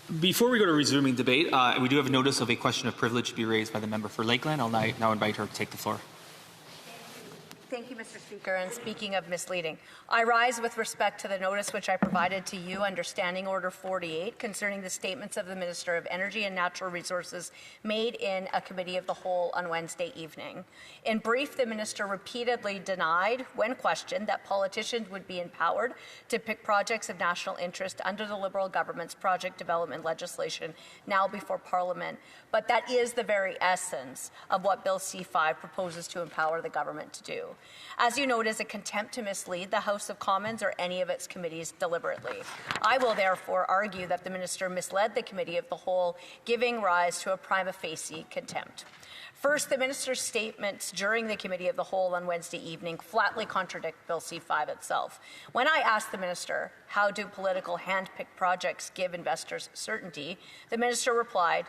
Before we go to resuming debate, we do have a notice of a question of privilege to be raised by the member for Lakeland. I'll now invite her to take the floor. Thank you, Mr. Speaker. And speaking of misleading, I rise with respect to the notice which I provided to you under Standing Order 48 concerning the statements of the Minister of Energy and Natural Resources made in a Committee of the Whole on Wednesday evening. In brief, the Minister repeatedly denied, when questioned, that politicians would be empowered to pick projects of national interest under the Liberal government's project development legislation now before Parliament. But that is the very essence of what Bill C-5 proposes to empower the government to do. As you know, it is a contempt to mislead the House of Commons or any of its committees deliberately. I will therefore argue that the Minister misled the Committee of the Whole, giving rise to a prima facie contempt. First, the Minister's statements during the Committee of the Whole on Wednesday evening flatly contradict Bill C-5 itself. When I asked the Minister, how do political hand-picked projects give investors certainty, the Minister replied,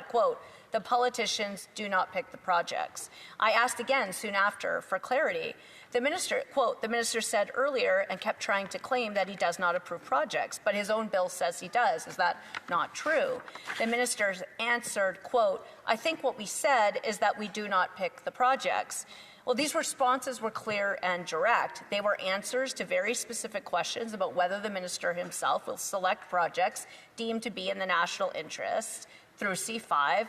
quote, the politicians do not pick the projects. I asked again soon after for clarity. The Minister, quote, the Minister said earlier and kept trying to claim that he does not approve projects, but his own bill says he does. Is that not true? The Minister answered, quote, I think what we said is that we do not pick the projects. Well, these responses were clear and direct. They were answers to very specific questions about whether the Minister himself will select projects deemed to be in the national interest through C-5,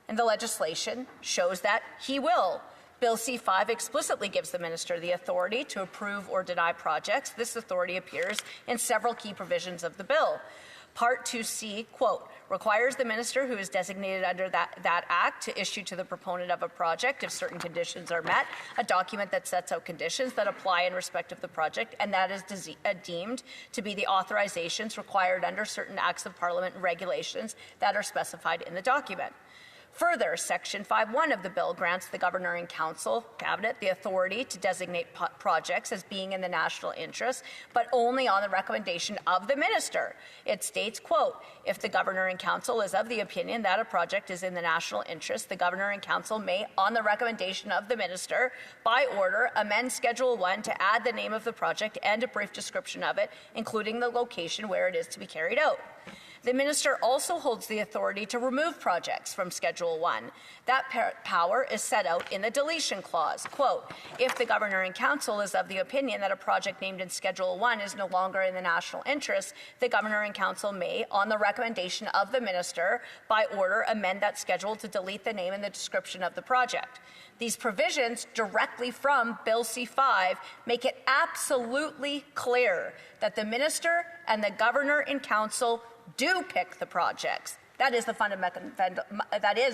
and the legislation shows that he will. Bill C-5 explicitly gives the Minister the authority to approve or deny projects. This authority appears in several key provisions of the bill. Part 2C, quote, requires the Minister who is designated under that Act to issue to the proponent of a project, if certain conditions are met, a document that sets out conditions that apply in respect of the project, and that is deemed to be the authorizations required under certain Acts of Parliament and regulations that are specified in the document. Further, Section 5.1 of the bill grants the Governor and Council, Cabinet, the authority to designate projects as being in the national interest, but only on the recommendation of the Minister. It states, quote, if the Governor and Council is of the opinion that a project is in the national interest, the Governor and Council may, on the recommendation of the Minister, by order, amend Schedule 1 to add the name of the project and a brief description of it, including the location where it is to be carried out. The Minister also holds the authority to remove projects from Schedule 1. That power is set out in the deletion clause. Quote, if the Governor and Council is of the opinion that a project named in Schedule 1 is no longer in the national interest, the Governor and Council may, on the recommendation of the Minister, by order, amend that schedule to delete the name and the description of the project. These provisions directly from Bill C-5 make it absolutely clear that the Minister and the Governor and Council do pick the projects. That is the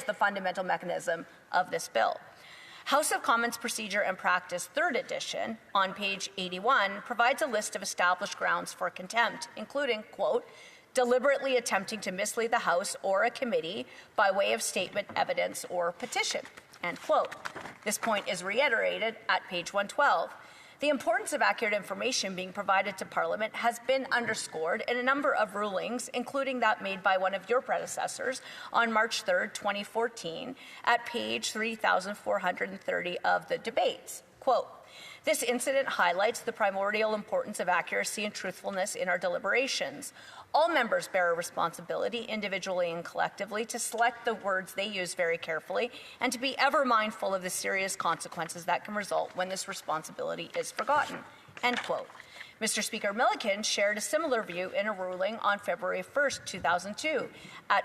fundamental mechanism of this bill. House of Commons Procedure and Practice, 3rd edition, on page 81, provides a list of established grounds for contempt, including, quote, deliberately attempting to mislead the House or a committee by way of statement, evidence, or petition, end quote. This point is reiterated at page 112. The importance of accurate information being provided to Parliament has been underscored in a number of rulings, including that made by one of your predecessors on March 3rd, 2014, at page 3430 of the debates. Quote, this incident highlights the primordial importance of accuracy and truthfulness in our deliberations. All members bear a responsibility, individually and collectively, to select the words they use very carefully and to be ever mindful of the serious consequences that can result when this responsibility is forgotten. End quote. Mr. Speaker, Milliken shared a similar view in a ruling on February 1st, 2002,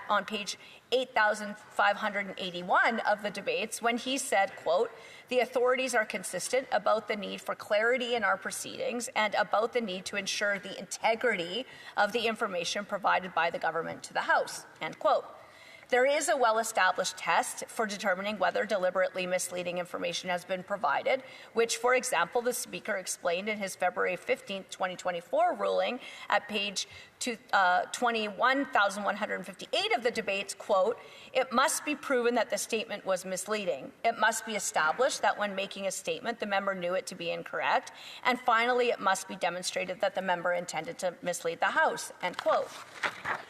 on page 8,581 of the debates, when he said, quote, the authorities are consistent about the need for clarity in our proceedings and about the need to ensure the integrity of the information provided by the government to the House, end quote. There is a well-established test for determining whether deliberately misleading information has been provided, which, for example, the Speaker explained in his February 15, 2024 ruling at page 21,158 of the debates, quote, it must be proven that the statement was misleading. It must be established that when making a statement, the member knew it to be incorrect. And finally, it must be demonstrated that the member intended to mislead the House, end quote.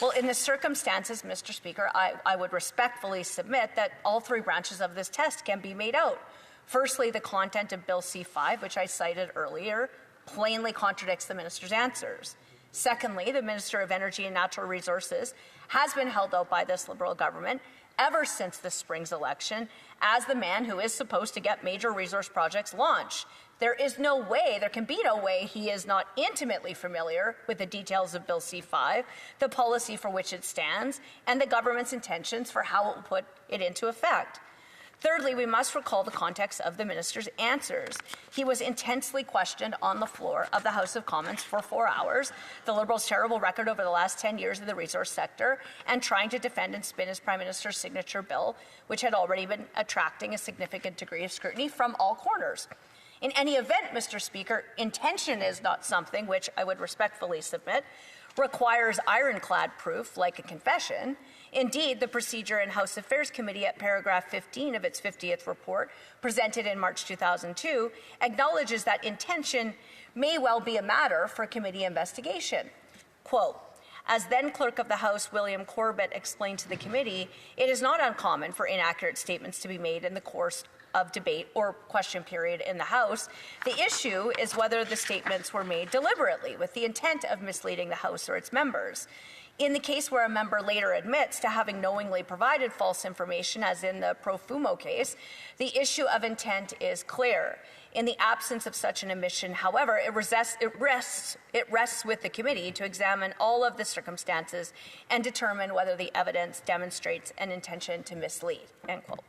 Well, in the circumstances, Mr. Speaker, I would respectfully submit that all three branches of this test can be made out. Firstly, the content of Bill C-5, which I cited earlier, plainly contradicts the Minister's answers. Secondly, the Minister of Energy and Natural Resources has been held out by this Liberal government ever since the spring's election as the man who is supposed to get major resource projects launched. There can be no way he is not intimately familiar with the details of Bill C-5, the policy for which it stands, and the government's intentions for how it will put it into effect. Thirdly, we must recall the context of the minister's answers. He was intensely questioned on the floor of the House of Commons for 4 hours, the Liberals' terrible record over the last 10 years in the resource sector, and trying to defend and spin his Prime Minister's signature bill, which had already been attracting a significant degree of scrutiny from all corners. In any event, Mr. Speaker, intention is not something which I would respectfully submit requires ironclad proof like a confession. Indeed, the Procedure and House Affairs Committee at paragraph 15 of its 50th report, presented in March 2002, acknowledges that intention may well be a matter for committee investigation. Quote, as then Clerk of the House William Corbett explained to the committee, it is not uncommon for inaccurate statements to be made in the course of debate or question period in the House. The issue is whether the statements were made deliberately with the intent of misleading the House or its members. In the case where a member later admits to having knowingly provided false information, as in the Profumo case, the issue of intent is clear. In the absence of such an admission, however, it rests with the committee to examine all of the circumstances and determine whether the evidence demonstrates an intention to mislead, end quote.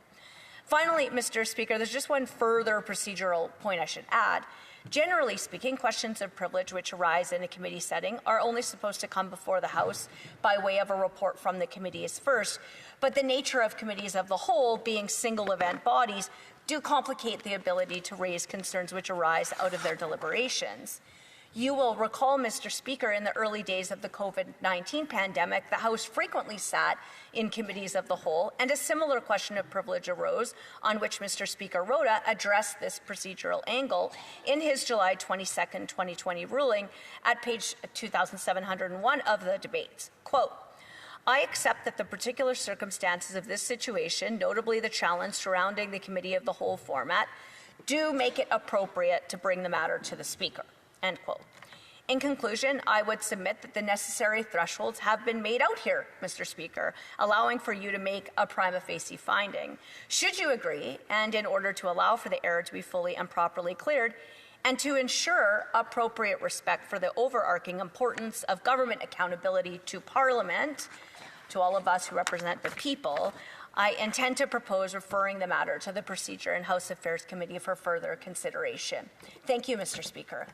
Finally, Mr. Speaker, there's just one further procedural point I should add. Generally speaking, questions of privilege which arise in a committee setting are only supposed to come before the House by way of a report from the committees first, but the nature of committees of the whole, being single event bodies, do complicate the ability to raise concerns which arise out of their deliberations. You will recall, Mr. Speaker, in the early days of the COVID-19 pandemic, the House frequently sat in committees of the whole, and a similar question of privilege arose, on which Mr. Speaker Rota addressed this procedural angle in his July 22, 2020 ruling at page 2701 of the debates. Quote, I accept that the particular circumstances of this situation, notably the challenge surrounding the committee of the whole format, do make it appropriate to bring the matter to the Speaker. End quote. In conclusion, I would submit that the necessary thresholds have been made out here, Mr. Speaker, allowing for you to make a prima facie finding. Should you agree, and in order to allow for the error to be fully and properly cleared, and to ensure appropriate respect for the overarching importance of government accountability to Parliament, to all of us who represent the people, I intend to propose referring the matter to the Procedure and House Affairs Committee for further consideration. Thank you, Mr. Speaker.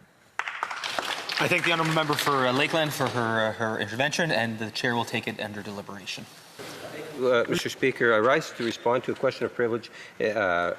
I thank the honourable member for Lakeland for her intervention, and the chair will take it under deliberation. Mr. Speaker, I rise to respond to a question of privilege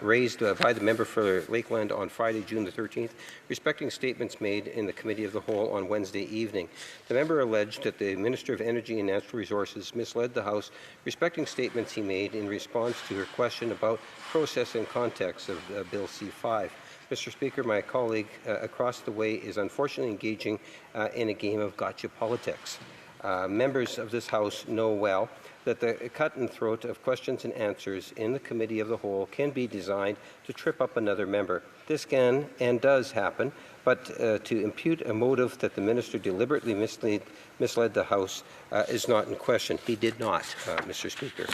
raised by the member for Lakeland on Friday, June the 13th, respecting statements made in the Committee of the Whole on Wednesday evening. The member alleged that the Minister of Energy and Natural Resources misled the House respecting statements he made in response to her question about process and context of Bill C-5. Mr. Speaker, my colleague across the way is unfortunately engaging in a game of gotcha politics. Members of this House know well that the cut and throat of questions and answers in the Committee of the Whole can be designed to trip up another member. This can and does happen, but to impute a motive that the minister deliberately misled the House is not in question. He did not, Mr. Speaker.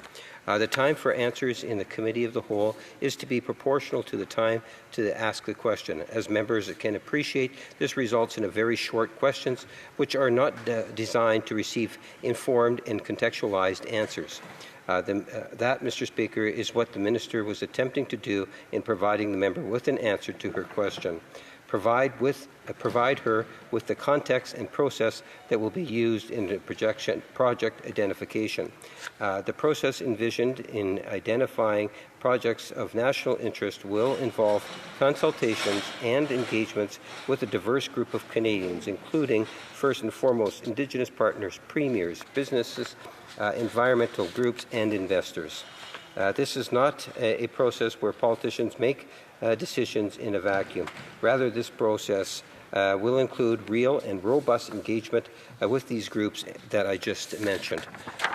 The time for answers in the Committee of the Whole is to be proportional to the time to ask the question. As members can appreciate, this results in a very short questions which are not designed to receive informed and contextualized answers. That, Mr. Speaker, is what the minister was attempting to do in providing the member with an answer to her question. Provide her with the context and process that will be used in the project identification. The process envisioned in identifying projects of national interest will involve consultations and engagements with a diverse group of Canadians, including, first and foremost, Indigenous partners, premiers, businesses, environmental groups, and investors. This is not a process where politicians make decisions in a vacuum. Rather, this process will include real and robust engagement with these groups that I just mentioned.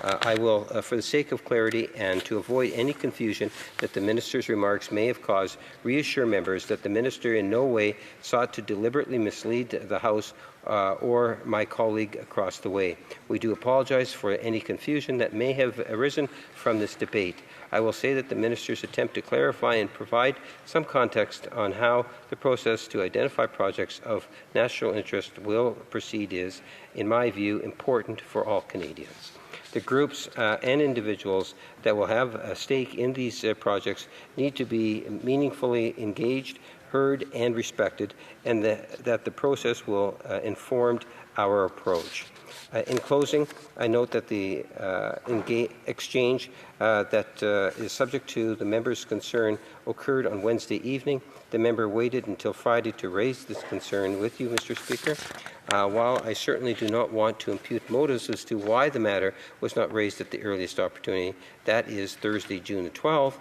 I will, for the sake of clarity and to avoid any confusion that the minister's remarks may have caused, reassure members that the minister in no way sought to deliberately mislead the House or my colleague across the way. We do apologize for any confusion that may have arisen from this debate. I will say that the minister's attempt to clarify and provide some context on how the process to identify projects of national interest will proceed is, in my view, important for all Canadians. The groups and individuals that will have a stake in these projects need to be meaningfully engaged, heard, and respected, and that the process will inform our approach. In closing, I note that the exchange that is subject to the member's concern occurred on Wednesday evening. The member waited until Friday to raise this concern with you, Mr. Speaker. While I certainly do not want to impute motives as to why the matter was not raised at the earliest opportunity, that is Thursday, June the 12th,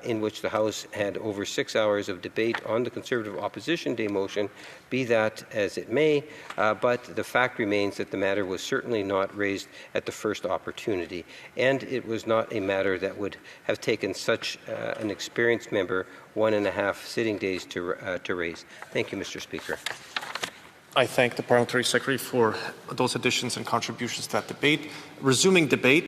in which the House had over 6 hours of debate on the Conservative Opposition Day motion, be that as it may, but the fact remains that the matter was certainly not raised at the first opportunity, and it was not a matter that would have taken such an experienced member 1.5 sitting days to raise. Thank you, Mr. Speaker. I thank the Parliamentary Secretary for those additions and contributions to that debate. Resuming debate.